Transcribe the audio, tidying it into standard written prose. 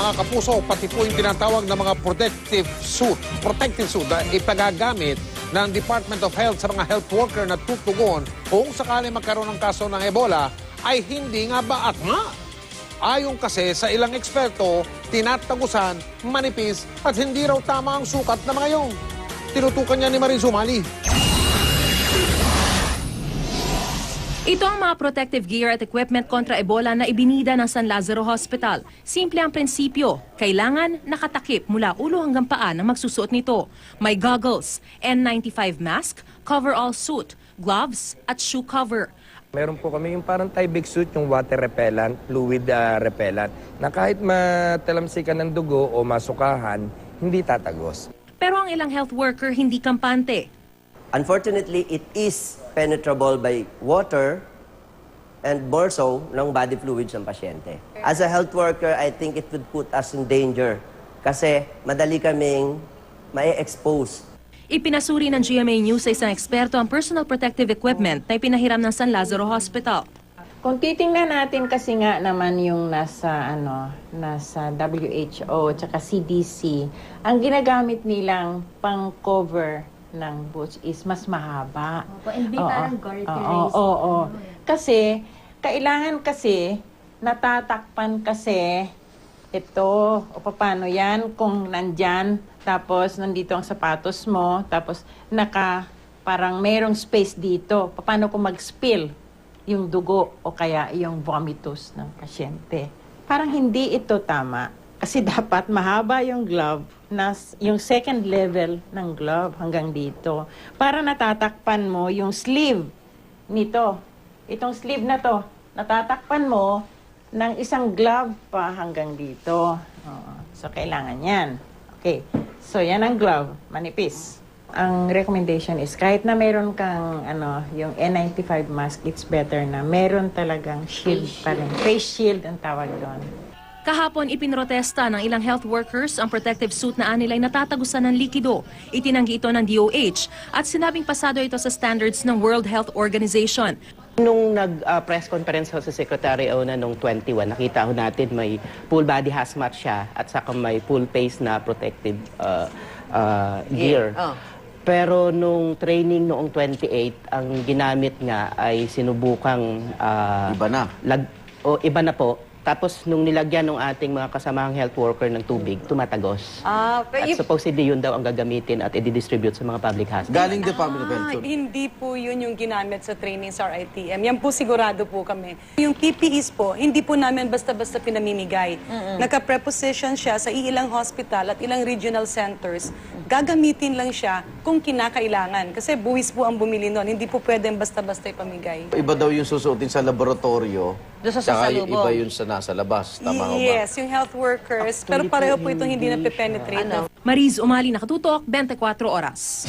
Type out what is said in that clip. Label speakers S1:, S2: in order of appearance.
S1: mga kapuso, pati po yung tinatawag na mga protective suit na ipagagamit ng Department of Health sa mga health worker na tutugon kung sakali magkaroon ng kaso ng Ebola ay hindi nga ba akma. Ayon kasi sa ilang eksperto, tinatagusan, manipis at hindi raw tama ang sukat na mga yun. Tinutukan niya ni Marin Zumali.
S2: Ito ang mga protective gear at equipment kontra Ebola na ibinida ng San Lazaro Hospital. Simple ang prinsipyo, kailangan nakatakip mula ulo hanggang paa ng magsusuot nito. May goggles, N95 mask, coverall suit, gloves at shoe cover.
S3: Meron po kami yung parang Tyvek suit, yung water repellent, fluid repellent, na kahit matalamsikan ng dugo o masukahan, hindi tatagos.
S2: Pero ang ilang health worker hindi kampante.
S4: Unfortunately, it is penetrable by water and more so ng body fluids ng pasyente. As a health worker, I think it would put us in danger kasi madali kaming mai-expose.
S2: Ipinasuri ng GMA News sa isang eksperto ang personal protective equipment na ipinahiram ng San Lazaro Hospital.
S5: Kung titingnan natin kasi nga naman yung nasa WHO at CDC, ang ginagamit nilang pang-cover ng boots is mas mahaba.
S6: Opo, and parang garterized.
S5: Oo. Kasi, kailangan kasi, natatakpan kasi ito, o paano yan, kung nandyan, tapos nandito ang sapatos mo, tapos parang merong space dito. Paano kung mag-spill yung dugo o kaya yung vomitus ng pasyente. Parang hindi ito tama. Kasi dapat mahaba yung glove, yung second level ng glove hanggang dito. Para natatakpan mo yung sleeve nito. Itong sleeve na to, natatakpan mo ng isang glove pa hanggang dito. So, kailangan yan. Okay. So, yan ang glove. Manipis. Ang recommendation is kahit na meron kang yung N95 mask, it's better na meron talagang shield pa rin. Face shield ang tawag doon.
S2: Kahapon ipinrotesta ng ilang health workers ang protective suit na anilay natatagusan ng likido. Itinanggi ito ng DOH at sinabing pasado ito sa standards ng World Health Organization.
S7: Nung nag-press conference ho sa Secretary Ona nung 21, nakita ho natin may full body hazmat siya at saka may full face na protective gear. Pero nung training noong 28, ang ginamit nga ay sinubukang iba na po. Tapos nung nilagyan ng ating mga kasamahang health worker ng tubig, tumatagos. At supposedly yun daw ang gagamitin at i-distribute sa mga public hospitals.
S8: Galing Department of Health.
S9: Hindi po yun yung ginamit sa training sa RITM. Yan po sigurado po kami. Yung PPEs po, hindi po namin basta-basta pinamimigay. Naka-preposition siya sa ilang hospital at ilang regional centers. Gagamitin lang siya kung kinakailangan. Kasi buwis po ang bumili nun. Hindi po pwedeng basta-basta ipamigay.
S8: Iba daw yung susuotin sa laboratorio.
S6: Doon sa
S8: Tsaka
S6: sasalubong.
S8: iba yun sa nasa labas. Tama ba?
S9: Yes, yung health workers. Pero pareho po itong hindi na penetrate.
S2: Mariz Umali, Nakatutok, 24 Oras.